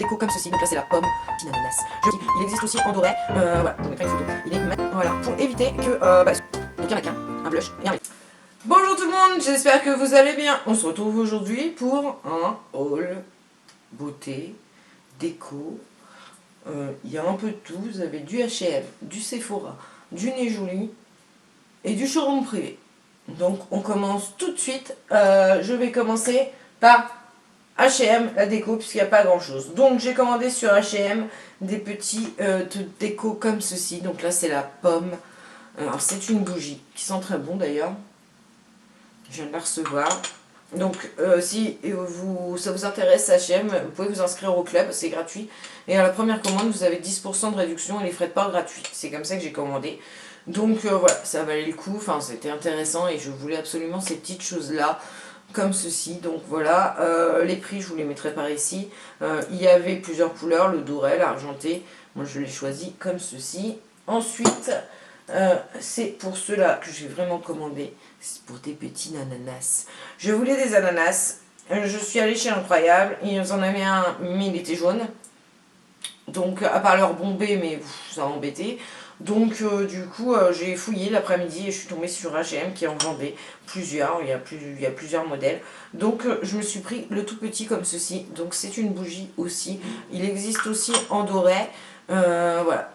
déco comme ceci. Donc là c'est la pomme, petit ananas. Il existe aussi en doré. Voilà, je vous mettrai une photo. Il est voilà, pour éviter que donc il y en a qu'un, un blush et un lait. Bonjour tout le monde, j'espère que vous allez bien. On se retrouve aujourd'hui pour un haul beauté, déco. Il y a un peu de tout. Vous avez du H&M, du Sephora, du Nez Jolie et du showroom privé. Donc on commence tout de suite. Je vais commencer par H&M, la déco, puisqu'il n'y a pas grand chose. Donc j'ai commandé sur H&M des petits déco comme ceci. Donc là c'est la pomme. Alors c'est une bougie qui sent très bon d'ailleurs. Je viens de la recevoir. Donc si ça vous intéresse H&M, vous pouvez vous inscrire au club, c'est gratuit. Et à la première commande vous avez 10% de réduction et les frais de port gratuits. C'est comme ça que j'ai commandé. Donc voilà, ça valait le coup, enfin c'était intéressant et je voulais absolument ces petites choses là. Comme ceci, donc voilà, les prix je vous les mettrai par ici. Il y avait plusieurs couleurs, le doré, l'argenté, moi je l'ai choisi comme ceci. Ensuite, c'est pour ceux-là que j'ai vraiment commandé, c'est pour des petits ananas. Je voulais des ananas, je suis allée chez Incroyable, ils en avaient un, mais il était jaune. Donc à part leur bombé, mais ça m'a embêté. Donc du coup j'ai fouillé l'après-midi et je suis tombée sur H&M qui en vendait plusieurs, il y a plusieurs modèles. Donc je me suis pris le tout petit comme ceci, donc c'est une bougie aussi. Il existe aussi en doré, voilà,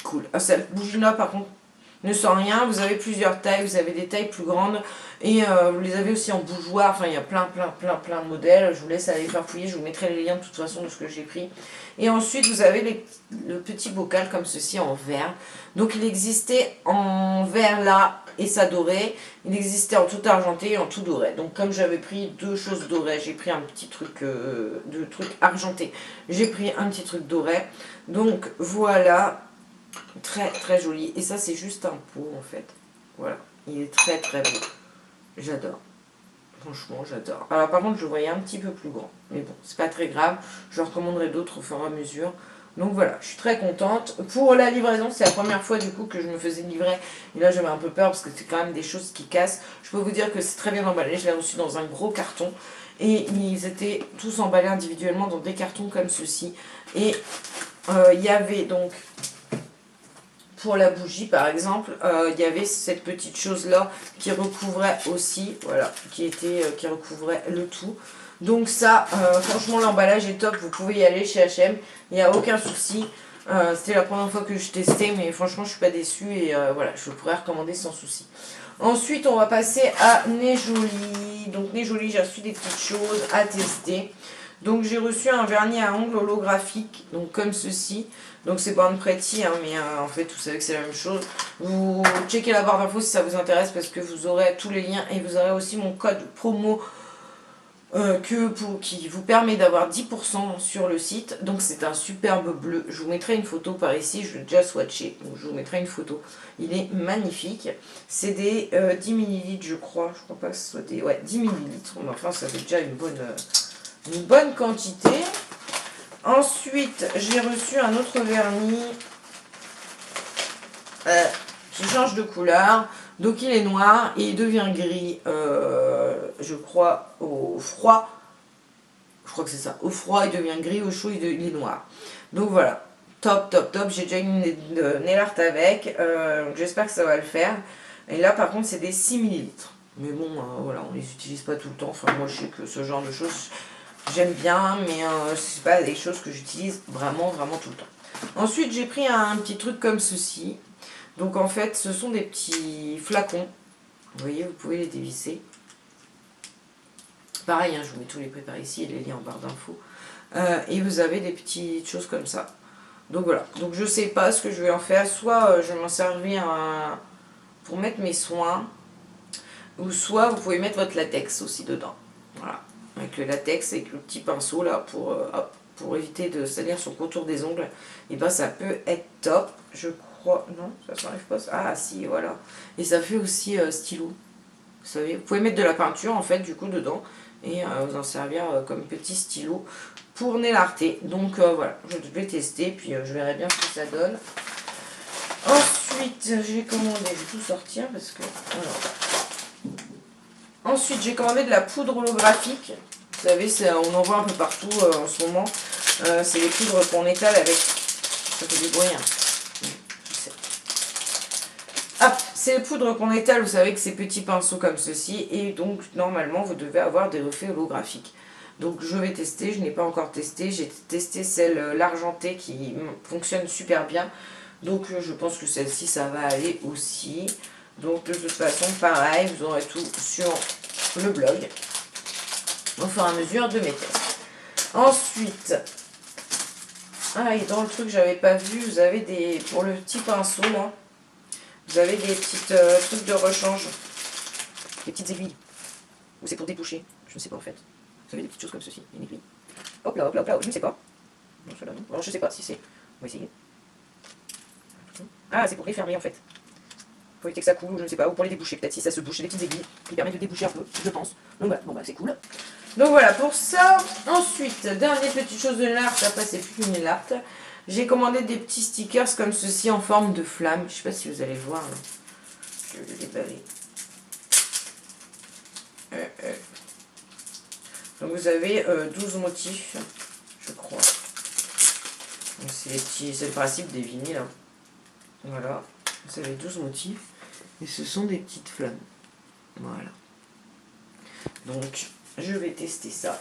cool. Ah, cette bougie là par contre ne sent rien, vous avez plusieurs tailles, vous avez des tailles plus grandes et vous les avez aussi en bougeoir, enfin il y a plein de modèles, je vous laisse aller faire fouiller, je vous mettrai les liens de toute façon de ce que j'ai pris. Et ensuite vous avez le petit bocal comme ceci en verre, donc il existait en verre là et ça doré, il existait en tout argenté et en tout doré, donc comme j'avais pris deux choses dorées, j'ai pris un petit truc, de truc argenté, j'ai pris un petit truc doré, donc voilà. Très joli. Et ça c'est juste un pot en fait. Voilà. Il est très beau. J'adore. Franchement j'adore. Alors par contre je le voyais un petit peu plus grand. Mais bon c'est pas très grave. Je recommanderai d'autres au fur et à mesure. Donc voilà, je suis très contente. Pour la livraison, c'est la première fois du coup que je me faisais livrer. Et là j'avais un peu peur parce que c'est quand même des choses qui cassent. Je peux vous dire que c'est très bien emballé. Je l'ai reçu dans un gros carton. Et ils étaient tous emballés individuellement dans des cartons comme ceci. Et il y avait donc... Pour la bougie par exemple, il y avait cette petite chose là qui recouvrait aussi, voilà, qui recouvrait le tout. Donc ça, franchement l'emballage est top, vous pouvez y aller chez H&M, il n'y a aucun souci. C'était la première fois que je testais, mais franchement je suis pas déçue et voilà, je pourrais recommander sans souci. Ensuite on va passer à Nez Jolie. Donc Nez Jolie, j'ai reçu des petites choses à tester. Donc j'ai reçu un vernis à ongles holographique, donc comme ceci. Donc c'est Born Pretty, hein, mais en fait vous savez que c'est la même chose. Vous checkez la barre d'infos si ça vous intéresse parce que vous aurez tous les liens et vous aurez aussi mon code promo qui vous permet d'avoir 10% sur le site. Donc c'est un superbe bleu. Je vous mettrai une photo par ici, je l'ai déjà swatché, donc je vous mettrai une photo. Il est magnifique. C'est des 10 ml je crois pas que ce soit des... Ouais, 10 ml, mais enfin ça fait déjà une bonne quantité. Ensuite, j'ai reçu un autre vernis qui change de couleur. Donc il est noir et il devient gris, je crois, au froid. Je crois que c'est ça. Au froid, il devient gris, au chaud, il est noir. Donc voilà, top. J'ai déjà une nail art avec. J'espère que ça va le faire. Et là, par contre, c'est des 6 ml. Mais bon, voilà, on les utilise pas tout le temps. Enfin, moi, je sais que ce genre de choses... J'aime bien, mais c'est pas des choses que j'utilise vraiment tout le temps. Ensuite, j'ai pris un petit truc comme ceci. Donc en fait, ce sont des petits flacons. Vous voyez, vous pouvez les dévisser. Pareil, hein, je vous mets tous les prix par ici et les liens en barre d'infos. Et vous avez des petites choses comme ça. Donc voilà. Donc je sais pas ce que je vais en faire. Soit je vais m'en servir pour mettre mes soins. Ou soit vous pouvez mettre votre latex aussi dedans. Voilà. Avec le latex, avec le petit pinceau là pour éviter de salir son contour des ongles, et ben ça peut être top, je crois. Non, ça s'enlève pas. Ah si, voilà. Et ça fait aussi stylo. Vous savez, vous pouvez mettre de la peinture en fait du coup dedans et vous en servir comme petit stylo pour nail arter. Donc voilà, je vais tester puis je verrai bien ce que ça donne. Ensuite, j'ai commandé, je vais tout sortir parce que... Alors, ensuite, j'ai commandé de la poudre holographique. Vous savez, on en voit un peu partout en ce moment. C'est les poudres qu'on étale avec... Ça fait du bruit, hein. Je sais. Hop, c'est les poudres qu'on étale, vous savez, que ces petits pinceaux comme ceci. Et donc, normalement, vous devez avoir des effets holographiques. Donc, je vais tester. Je n'ai pas encore testé. J'ai testé celle, l'argentée, qui fonctionne super bien. Donc, je pense que celle-ci, ça va aller aussi. Donc, de toute façon, pareil, vous aurez tout sur le blog au fur et à mesure de mes tests. Ensuite, et dans le truc que j'avais pas vu, vous avez des, pour le petit pinceau là, vous avez des petites trucs de rechange, des petites aiguilles, ou c'est pour déboucher, je ne sais pas en fait. Vous avez des petites choses comme ceci, une aiguille. Hop là, hop là, hop là, je ne sais pas. Non, cela non. Bon, je ne sais pas si c'est. On va essayer. Ah, c'est pour refermer en fait. Pour éviter que ça coule, ou je ne sais pas, ou pour les déboucher, peut-être si ça se bouche, c'est des petites aiguilles qui permettent de déboucher un peu, je pense. Donc voilà, bon bah c'est cool. Donc voilà pour ça. Ensuite, dernière petite chose de l'art, après c'est plus une l'art. J'ai commandé des petits stickers comme ceci en forme de flamme. Je sais pas si vous allez voir. Là. Je vais les déballer. Donc vous avez 12 motifs, je crois. C'est le principe des vinyles. Hein. Voilà. Vous avez 12 motifs. Et ce sont des petites flammes. Voilà. Donc, je vais tester ça.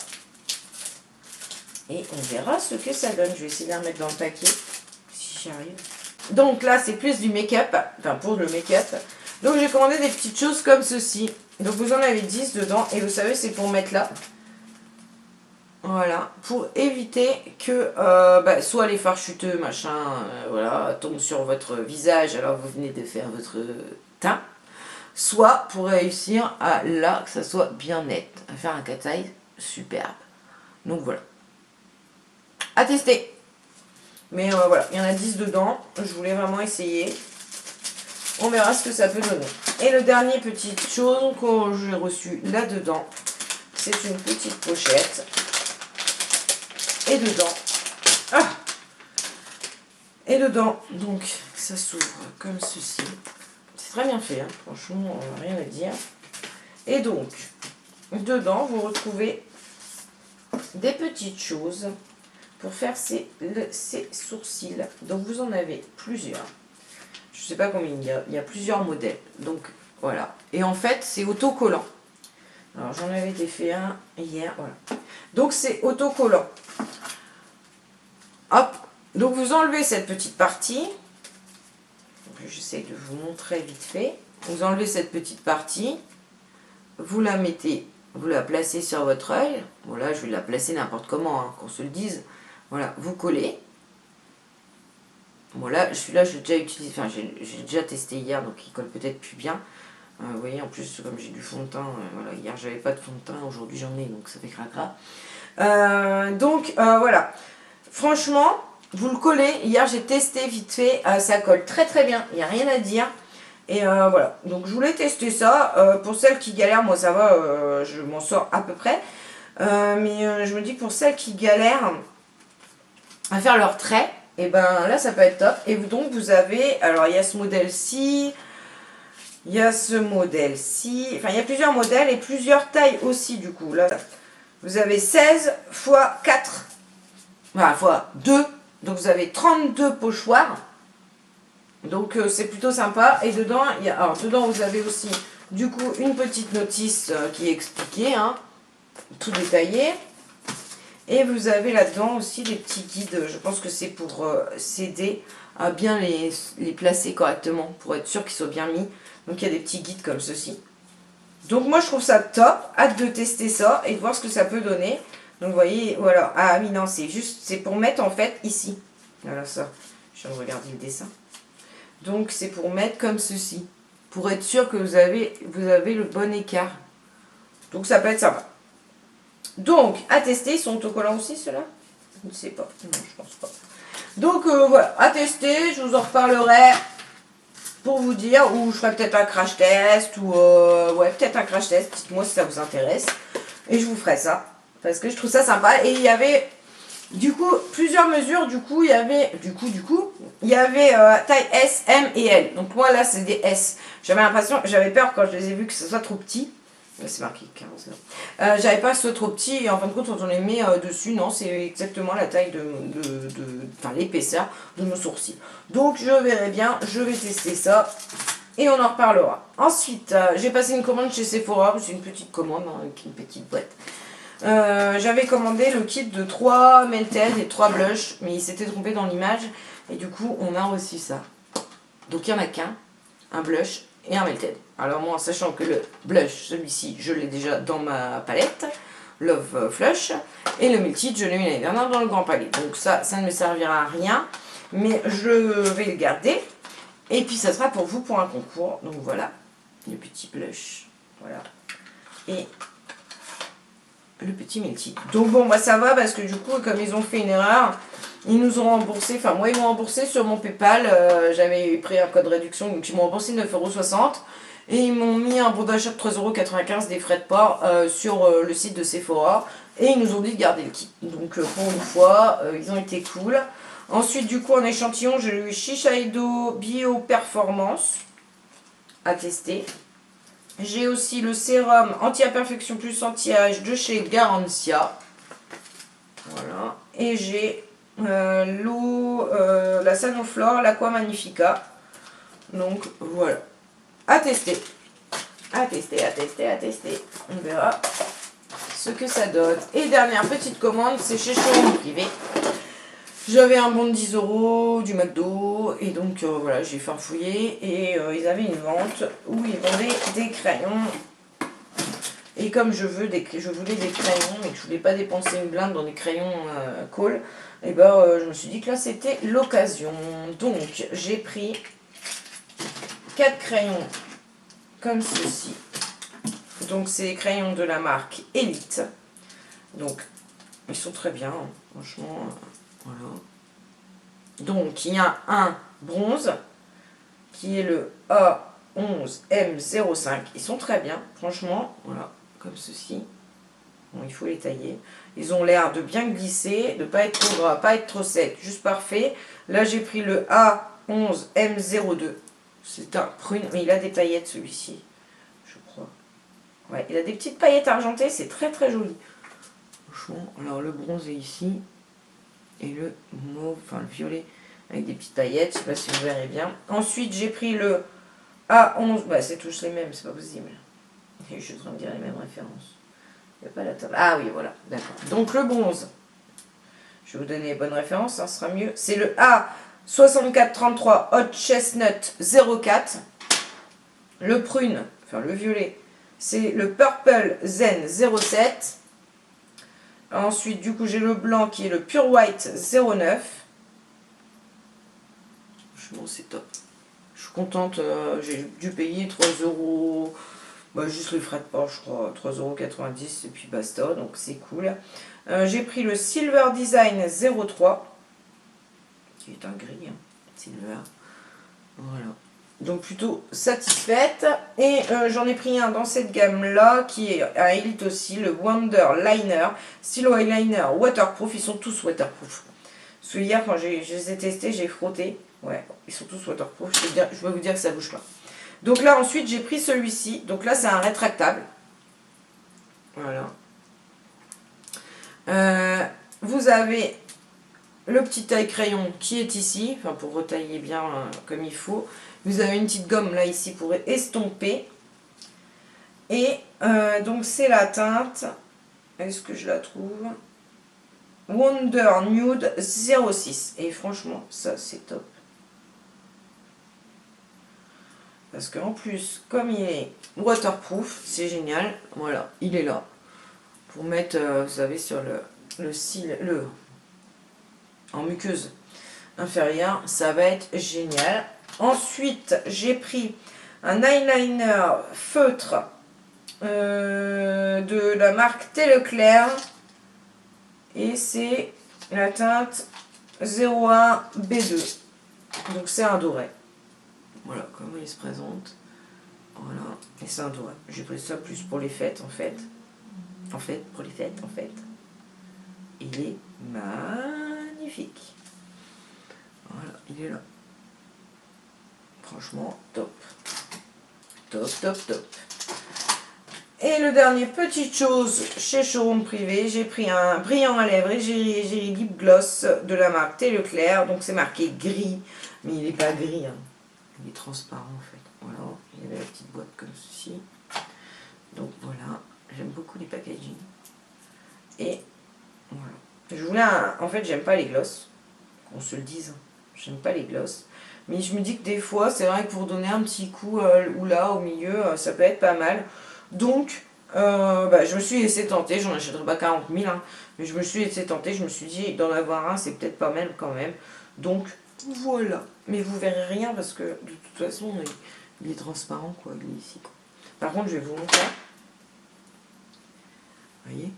Et on verra ce que ça donne. Je vais essayer de la remettre dans le paquet. Si j'y arrive. Donc là, c'est plus du make-up. Enfin, pour le make-up. Donc, j'ai commandé des petites choses comme ceci. Donc, vous en avez 10 dedans. Et vous savez, c'est pour mettre là. Voilà. Pour éviter que soit les fards chuteux, machin, voilà, tombent sur votre visage alors vous venez de faire votre teint. Soit pour réussir à là que ça soit bien net, à faire un cat eye superbe. Donc voilà. À tester. Mais voilà, il y en a 10 dedans. Je voulais vraiment essayer. On verra ce que ça peut donner. Et le dernier petite chose que j'ai reçu là-dedans, c'est une petite pochette. Et dedans, et dedans, donc ça s'ouvre comme ceci. C'est très bien fait, hein, franchement, rien à dire. Et donc, dedans, vous retrouvez des petites choses pour faire ces sourcils. Donc, vous en avez plusieurs. Je ne sais pas combien il y a plusieurs modèles. Donc, voilà. Et en fait, c'est autocollant. Alors, j'en avais fait un hier, voilà. Donc, c'est autocollant. Hop. Donc, vous enlevez cette petite partie. J'essaie de vous montrer vite fait. Vous enlevez cette petite partie. Vous la mettez, vous la placez sur votre œil. Bon, là, je vais la placer n'importe comment, hein, qu'on se le dise. Voilà, vous collez. Bon, là, celui-là, j'ai déjà utilisé, enfin, j'ai déjà testé hier, donc il colle peut-être plus bien. Vous voyez, en plus, comme j'ai du fond de teint, voilà, hier, j'avais pas de fond de teint, aujourd'hui, j'en ai, donc ça fait cracra. Voilà. Franchement, vous le collez. Hier, j'ai testé vite fait. Ça colle très très bien. Il n'y a rien à dire. Et voilà. Donc, je voulais tester ça. Pour celles qui galèrent, moi, ça va. Je m'en sors à peu près. Mais je me dis que pour celles qui galèrent à faire leurs traits, et ben là, ça peut être top. Et donc, vous avez... Alors, il y a ce modèle-ci. Il y a ce modèle-ci. Enfin, il y a plusieurs modèles et plusieurs tailles aussi, du coup. Là, vous avez 16 x 4. Voilà, fois 2. Donc vous avez 32 pochoirs. Donc c'est plutôt sympa. Et dedans, dedans vous avez aussi du coup une petite notice qui est expliquée, hein, tout détaillé. Et vous avez là-dedans aussi des petits guides. Je pense que c'est pour s'aider à bien les placer correctement, pour être sûr qu'ils soient bien mis. Donc il y a des petits guides comme ceci. Donc moi je trouve ça top. Hâte de tester ça et de voir ce que ça peut donner. Donc vous voyez, voilà. Ah oui, non, c'est pour mettre en fait ici. Voilà ça. Je viens de regarder le dessin. Donc c'est pour mettre comme ceci. Pour être sûr que vous avez le bon écart. Donc ça peut être sympa. Donc, à tester. Ils sont autocollants aussi ceux-là? Je ne sais pas. Non, je pense pas. Donc voilà, à tester. Je vous en reparlerai pour vous dire. Ou je ferai peut-être un crash test. Ou ouais, peut-être un crash test. Dites-moi si ça vous intéresse. Et je vous ferai ça. Parce que je trouve ça sympa. Et il y avait, du coup, plusieurs mesures. Du coup, il y avait, taille S, M et L. Donc moi, là, c'est des S. J'avais l'impression, j'avais peur quand je les ai vus que ce soit trop petit. C'est marqué 15 grammes. J'avais pas ce trop petit et en fin de compte quand on les met dessus, non, c'est exactement la taille enfin l'épaisseur de nos sourcils. Donc je verrai bien, je vais tester ça et on en reparlera. Ensuite, j'ai passé une commande chez Sephora, c'est une petite commande hein, avec une petite boîte. J'avais commandé le kit de 3 Melted et 3 blushs, mais il s'était trompé dans l'image et du coup on a reçu ça. Donc il n'y en a qu'un, un blush et un Melted. Alors moi, sachant que le blush, celui-ci, je l'ai déjà dans ma palette, Love Flush, et le Melted, je l'ai mis l'année dernière dans le Grand Palais. Donc ça ne me servira à rien, mais je vais le garder. Et puis ça sera pour vous pour un concours. Donc voilà, le petit blush, voilà, et le petit Melted. Donc bon, moi ça va parce que du coup, comme ils ont fait une erreur, ils nous ont remboursé, enfin moi ils m'ont remboursé sur mon Paypal, j'avais pris un code réduction, donc ils m'ont remboursé 9,60 € et ils m'ont mis un bon d'achat de 3,95 € des frais de port sur le site de Sephora et ils nous ont dit de garder le kit. Donc pour une fois, ils ont été cool. Ensuite du coup en échantillon, j'ai eu Shiseido Bio Performance à tester. J'ai aussi le sérum anti-imperfection plus anti-âge de chez Garancia. Voilà. Et j'ai l'eau, la Sanoflore, l'Aqua Magnifica. Donc voilà. À tester. À tester, à tester, à tester. On verra ce que ça donne. Et dernière petite commande, c'est chez Showroom Privé. J'avais un bon de 10 € du McDo et donc voilà, j'ai farfouillé et ils avaient une vente où ils vendaient des crayons. Et comme je voulais des crayons mais que je voulais pas dépenser une blinde dans des crayons colle, et ben je me suis dit que là c'était l'occasion. Donc j'ai pris 4 crayons comme ceci. Donc c'est les crayons de la marque Elite. Donc ils sont très bien, hein, franchement. Voilà. Donc il y a un bronze qui est le A11M05. Ils sont très bien, franchement. Voilà, comme ceci. Bon, il faut les tailler. Ils ont l'air de bien glisser, de ne pas être trop gras, pas être trop sec, juste parfait. Là j'ai pris le A11M02. C'est un prune, mais il a des paillettes celui-ci, je crois. Ouais, il a des petites paillettes argentées, c'est très très joli. Franchement, alors le bronze est ici. Et le mauve, enfin le violet avec des petites paillettes, je sais pas si vous verrez bien. Ensuite j'ai pris le A11, bah c'est tous les mêmes, c'est pas possible. Et je suis en train de dire les mêmes références. Il n'y a pas la table. Ah oui, voilà, d'accord. Donc le bronze, je vais vous donner les bonnes références, ça sera mieux. C'est le A6433 Hot Chestnut 04. Le prune, enfin le violet, c'est le Purple Zen 07. Ensuite, du coup, j'ai le blanc qui est le Pure White 09. Franchement, c'est top. Je suis contente. J'ai dû payer 3 €. Bah, juste le frais de port, je crois. 3,90 € et puis basta. Donc, c'est cool. J'ai pris le Silver Design 03. Qui est un gris. Hein. Silver. Voilà. Donc plutôt satisfaite. Et j'en ai pris un dans cette gamme-là, qui est un Elite aussi, le Wonder Liner, stylo eyeliner waterproof. Ils sont tous waterproof. Parce que hier, quand je les ai testés, j'ai frotté. Ouais, ils sont tous waterproof. Je peux vous dire que ça bouge pas. Donc là, ensuite, j'ai pris celui-ci. Donc là, c'est un rétractable. Voilà. Vous avez le petit taille-crayon qui est ici, enfin pour retailler bien comme il faut. Vous avez une petite gomme là ici pour estomper. Et donc c'est la teinte, est-ce que je la trouve? Wonder Nude 06. Et franchement, ça c'est top. Parce qu'en plus, comme il est waterproof, c'est génial. Voilà, il est là. Pour mettre, vous savez, sur le cil, en muqueuse inférieure, ça va être génial. Ensuite, j'ai pris un eyeliner feutre de la marque Téleclair et c'est la teinte 01 B2. Donc c'est un doré. Voilà comment il se présente. Voilà, et c'est un doré. J'ai pris ça plus pour les fêtes en fait. Pour les fêtes en fait. Il est magnifique. Voilà, il est là. Franchement, top. Top, top, top. Et le dernier, petite chose, chez Showroom Privé, j'ai pris un brillant à lèvres Égérie Lip Gloss de la marque Thé Leclerc. Donc c'est marqué gris, mais il n'est pas gris, hein. Il est transparent en fait. Voilà, il y avait la petite boîte comme ceci. Donc voilà, j'aime beaucoup les packaging. Et voilà. Je voulais en fait, j'aime pas les gloss, qu'on se le dise. J'aime pas les gloss. Mais je me dis que des fois, c'est vrai que pour donner un petit coup ou là, au milieu, ça peut être pas mal. Donc, je me suis laissé tenter. J'en achèterai pas 40 000, hein, mais je me suis laissé tenter. Je me suis dit, d'en avoir un, c'est peut-être pas mal quand même. Donc, voilà. Mais vous verrez rien parce que, de toute façon, il est transparent, quoi. Il est ici, quoi. Par contre, je vais vous montrer. Vous voyez?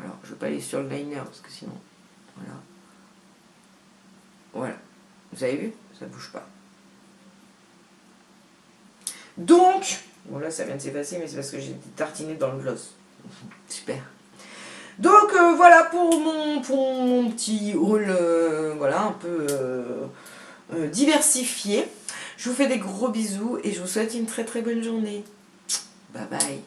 Alors, je ne vais pas aller sur le liner parce que sinon, voilà. Voilà. Vous avez vu? Ça ne bouge pas. Donc, bon là ça vient de s'effacer, mais c'est parce que j'ai tartiné dans le gloss. Super. Donc voilà pour mon petit haul, voilà, un peu diversifié. Je vous fais des gros bisous et je vous souhaite une très très bonne journée. Bye bye.